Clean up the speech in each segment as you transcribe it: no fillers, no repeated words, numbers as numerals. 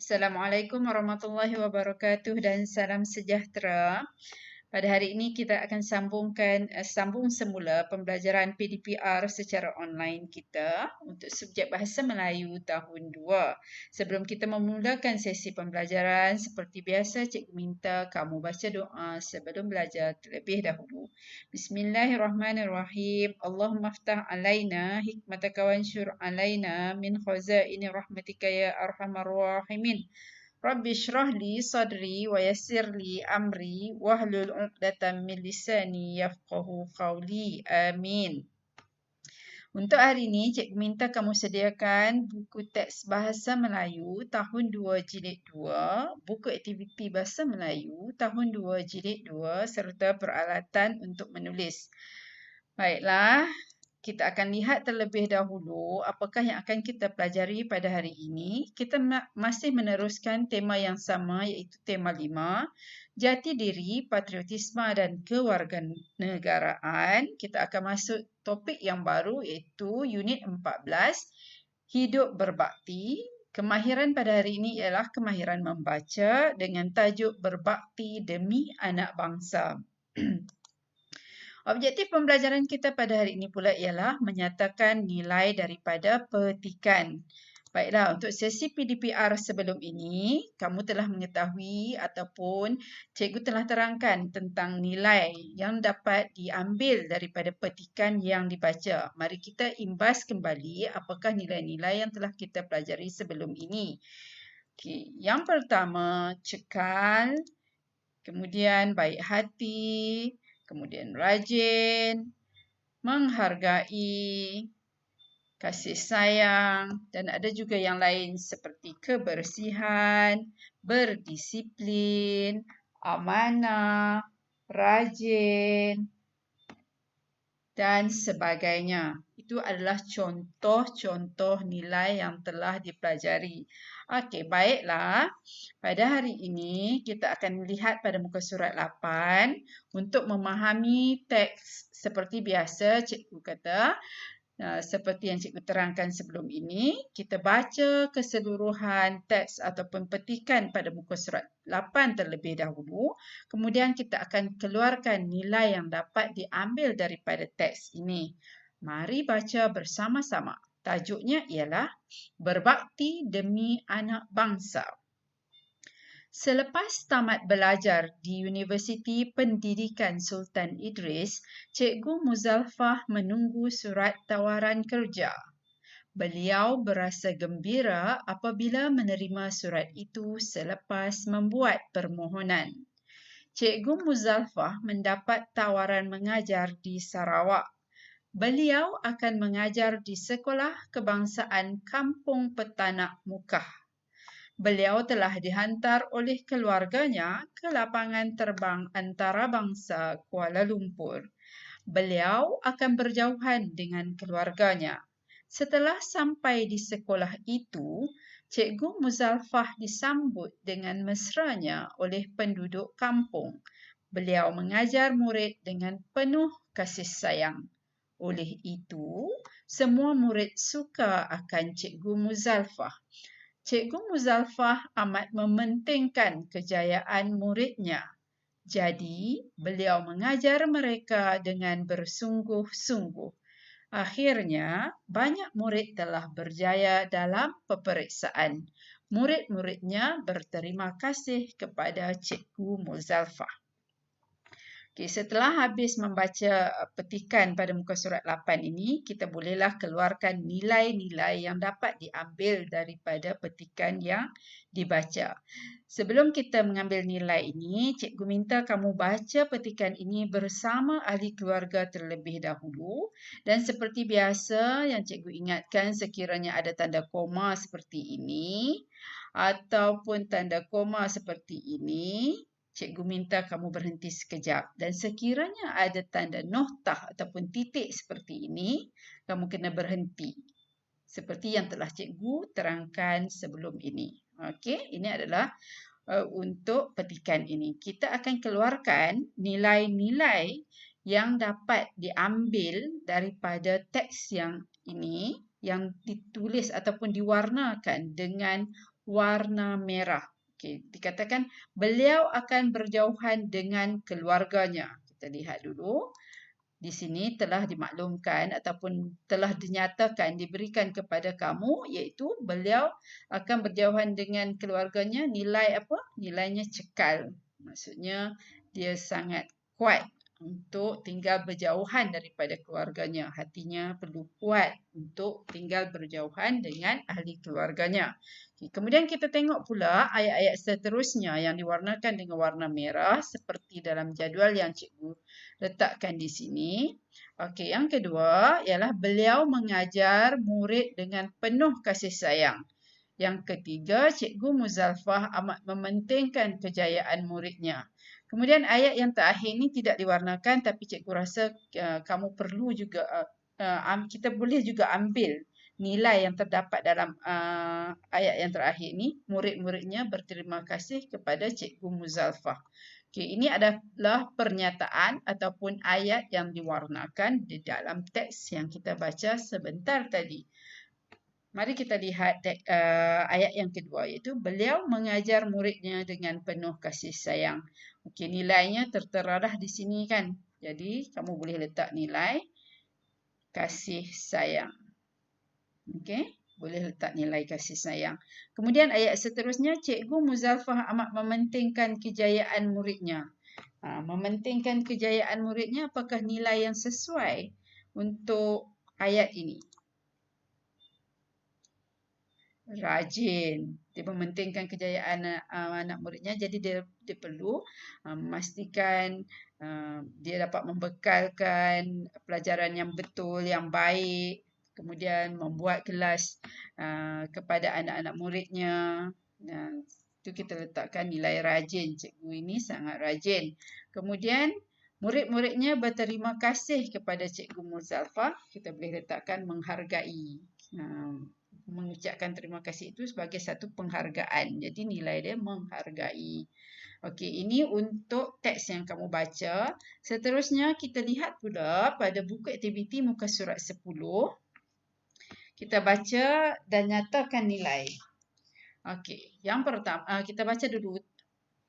Assalamualaikum warahmatullahi wabarakatuh dan salam sejahtera. Pada hari ini kita akan sambung semula pembelajaran PDPR secara online kita untuk subjek Bahasa Melayu tahun 2. Sebelum kita memulakan sesi pembelajaran, seperti biasa cikgu minta kamu baca doa sebelum belajar terlebih dahulu. Bismillahirrahmanirrahim. Allahumma aftah alaina hikmataka wansyur alaina min khazaini rahmatika ya arhamar rahimin. Rabbi shrah li sadri wa yassir li amri wahlul 'uqdatam min lisani yafqahu qawli. Amin. Untuk hari ini, cikgu minta kamu sediakan buku teks Bahasa Melayu tahun 2 jilid 2, buku aktiviti Bahasa Melayu tahun 2 jilid 2 serta peralatan untuk menulis. Baiklah, kita akan lihat terlebih dahulu apakah yang akan kita pelajari pada hari ini. Kita masih meneruskan tema yang sama iaitu tema 5, jati diri, patriotisme dan kewarganegaraan. Kita akan masuk topik yang baru iaitu unit 14, hidup berbakti. Kemahiran pada hari ini ialah kemahiran membaca dengan tajuk berbakti demi anak bangsa. Objektif pembelajaran kita pada hari ini pula ialah menyatakan nilai daripada petikan. Baiklah, untuk sesi PDPR sebelum ini, kamu telah mengetahui ataupun cikgu telah terangkan tentang nilai yang dapat diambil daripada petikan yang dibaca. Mari kita imbas kembali apakah nilai-nilai yang telah kita pelajari sebelum ini. Okey, yang pertama, cekal, kemudian baik hati, kemudian rajin, menghargai, kasih sayang, dan ada juga yang lain seperti kebersihan, berdisiplin, amanah, rajin, dan sebagainya. Itu adalah contoh-contoh nilai yang telah dipelajari. Okey, baiklah. Pada hari ini, kita akan melihat pada muka surat 8 untuk memahami teks seperti biasa, cikgu kata. Seperti yang cikgu terangkan sebelum ini, kita baca keseluruhan teks ataupun petikan pada muka surat 8 terlebih dahulu. Kemudian kita akan keluarkan nilai yang dapat diambil daripada teks ini. Mari baca bersama-sama. Tajuknya ialah Berbakti Demi Anak Bangsa. Selepas tamat belajar di Universiti Pendidikan Sultan Idris, Cikgu Muzalfah menunggu surat tawaran kerja. Beliau berasa gembira apabila menerima surat itu selepas membuat permohonan. Cikgu Muzalfah mendapat tawaran mengajar di Sarawak. Beliau akan mengajar di Sekolah Kebangsaan Kampung Petanak Mukah. Beliau telah dihantar oleh keluarganya ke lapangan terbang antarabangsa Kuala Lumpur. Beliau akan berjauhan dengan keluarganya. Setelah sampai di sekolah itu, Cikgu Muzalfah disambut dengan mesranya oleh penduduk kampung. Beliau mengajar murid dengan penuh kasih sayang. Oleh itu, semua murid suka akan Cikgu Muzalfah. Cikgu Muzalfah amat mementingkan kejayaan muridnya. Jadi, beliau mengajar mereka dengan bersungguh-sungguh. Akhirnya, banyak murid telah berjaya dalam peperiksaan. Murid-muridnya berterima kasih kepada Cikgu Muzalfah. Okay, setelah habis membaca petikan pada muka surat 8 ini, kita bolehlah keluarkan nilai-nilai yang dapat diambil daripada petikan yang dibaca. Sebelum kita mengambil nilai ini, cikgu minta kamu baca petikan ini bersama ahli keluarga terlebih dahulu. Dan seperti biasa yang cikgu ingatkan, sekiranya ada tanda koma seperti ini ataupun tanda koma seperti ini, cikgu minta kamu berhenti sekejap. Dan sekiranya ada tanda noktah ataupun titik seperti ini, kamu kena berhenti. Seperti yang telah cikgu terangkan sebelum ini. Okey, ini adalah untuk petikan ini. Kita akan keluarkan nilai-nilai yang dapat diambil daripada teks yang ini, yang ditulis ataupun diwarnakan dengan warna merah. Okey, dikatakan beliau akan berjauhan dengan keluarganya. Kita lihat dulu. Di sini telah dimaklumkan ataupun telah dinyatakan diberikan kepada kamu iaitu beliau akan berjauhan dengan keluarganya. Nilai apa? Nilainya cekal. Maksudnya dia sangat kuat untuk tinggal berjauhan daripada keluarganya. Hatinya perlu kuat untuk tinggal berjauhan dengan ahli keluarganya. Kemudian kita tengok pula ayat-ayat seterusnya yang diwarnakan dengan warna merah seperti dalam jadual yang cikgu letakkan di sini. Okey, yang kedua ialah beliau mengajar murid dengan penuh kasih sayang. Yang ketiga, Cikgu Muzalfah amat mementingkan kejayaan muridnya. Kemudian ayat yang terakhir ini tidak diwarnakan tapi cikgu rasa kamu perlu juga kita boleh juga ambil nilai yang terdapat dalam ayat yang terakhir ini. Murid-muridnya berterima kasih kepada Cikgu Muzalfah. Okey, ini adalah pernyataan ataupun ayat yang diwarnakan di dalam teks yang kita baca sebentar tadi. Mari kita lihat ayat yang kedua iaitu beliau mengajar muridnya dengan penuh kasih sayang. Okey, nilainya tertera dah di sini kan. Jadi kamu boleh letak nilai kasih sayang. Okey, boleh letak nilai kasih sayang. Kemudian ayat seterusnya, Cikgu Muzalfah amat mementingkan kejayaan muridnya. Mementingkan kejayaan muridnya apakah nilai yang sesuai untuk ayat ini? Rajin. Dia mementingkan kejayaan anak muridnya. Jadi dia perlu memastikan dia dapat membekalkan pelajaran yang betul, yang baik. Kemudian membuat kelas kepada anak-anak muridnya. Itu kita letakkan nilai rajin. Cikgu ini sangat rajin. Kemudian murid-muridnya berterima kasih kepada Cikgu Muzalfah. Kita boleh letakkan menghargai. Mengucapkan terima kasih itu sebagai satu penghargaan. Jadi nilai dia menghargai. Okey, ini untuk teks yang kamu baca. Seterusnya kita lihat pula pada buku aktiviti muka surat 10. Kita baca dan nyatakan nilai. Okey, yang pertama kita baca dulu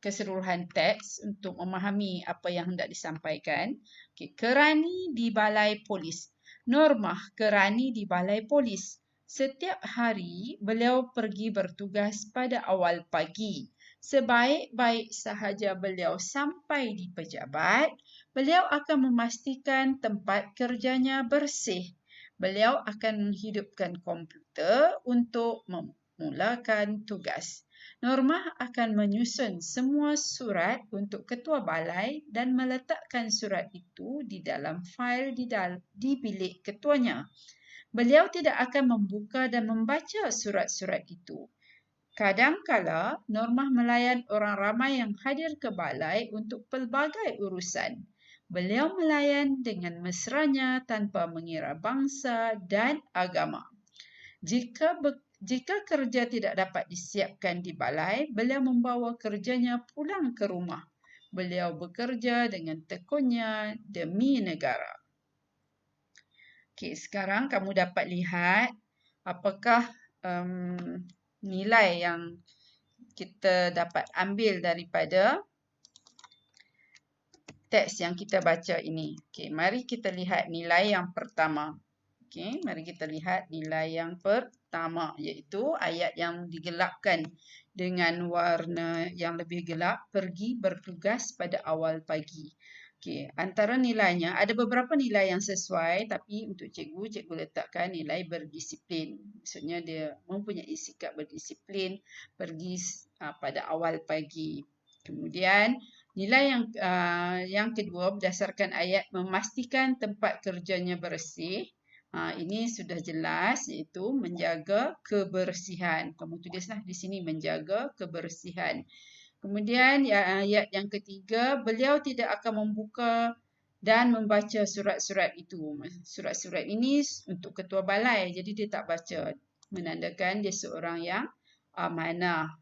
keseluruhan teks untuk memahami apa yang hendak disampaikan. Okey, Kerani di Balai Polis. Normah Kerani di Balai Polis. Setiap hari beliau pergi bertugas pada awal pagi. Sebaik-baik sahaja beliau sampai di pejabat, beliau akan memastikan tempat kerjanya bersih. Beliau akan menghidupkan komputer untuk memulakan tugas. Normah akan menyusun semua surat untuk ketua balai dan meletakkan surat itu di dalam fail di bilik ketuanya. Beliau tidak akan membuka dan membaca surat-surat itu. Kadang-kala, Normah melayan orang ramai yang hadir ke balai untuk pelbagai urusan. Beliau melayan dengan mesranya tanpa mengira bangsa dan agama. Jika kerja tidak dapat disiapkan di balai, beliau membawa kerjanya pulang ke rumah. Beliau bekerja dengan tekunnya demi negara. Okey, sekarang kamu dapat lihat apakah nilai yang kita dapat ambil daripada teks yang kita baca ini. Okey, mari kita lihat nilai yang pertama. Okey, mari kita lihat nilai yang pertama iaitu ayat yang digelapkan dengan warna yang lebih gelap, pergi bertugas pada awal pagi. Okey, antara nilainya ada beberapa nilai yang sesuai tapi untuk cikgu letakkan nilai berdisiplin. Maksudnya dia mempunyai sikap berdisiplin, pergi pada awal pagi. Kemudian nilai yang kedua berdasarkan ayat memastikan tempat kerjanya bersih. Ini sudah jelas iaitu menjaga kebersihan. Kamu tulislah di sini menjaga kebersihan. Kemudian ayat yang ketiga, beliau tidak akan membuka dan membaca surat-surat itu. Surat-surat ini untuk ketua balai, jadi dia tak baca. Menandakan dia seorang yang amanah.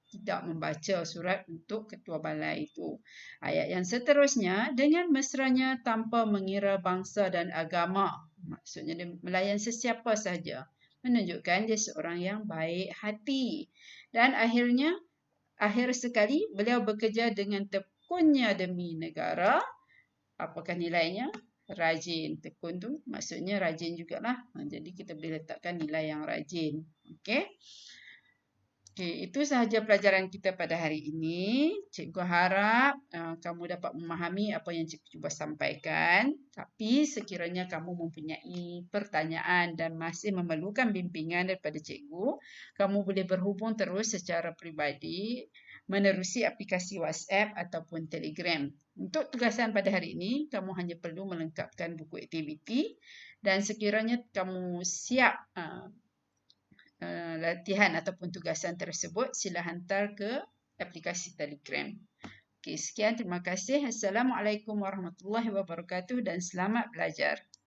Tidak membaca surat untuk ketua balai itu. Ayat yang seterusnya, dengan mesranya tanpa mengira bangsa dan agama. Maksudnya dia melayan sesiapa sahaja. menunjukkan dia seorang yang baik hati. Dan akhir sekali, beliau bekerja dengan tekunnya demi negara. Apakah nilainya? Rajin. Tekun tu maksudnya rajin jugalah. Jadi kita boleh letakkan nilai yang rajin. Okey. Okey, itu sahaja pelajaran kita pada hari ini. Cikgu harap kamu dapat memahami apa yang cikgu cuba sampaikan. Tapi sekiranya kamu mempunyai pertanyaan dan masih memerlukan bimbingan daripada cikgu, kamu boleh berhubung terus secara peribadi menerusi aplikasi WhatsApp ataupun Telegram. Untuk tugasan pada hari ini, kamu hanya perlu melengkapkan buku aktiviti dan sekiranya kamu siap latihan ataupun tugasan tersebut, sila hantar ke aplikasi Telegram. Okey, sekian, terima kasih. Assalamualaikum warahmatullahi wabarakatuh dan selamat belajar.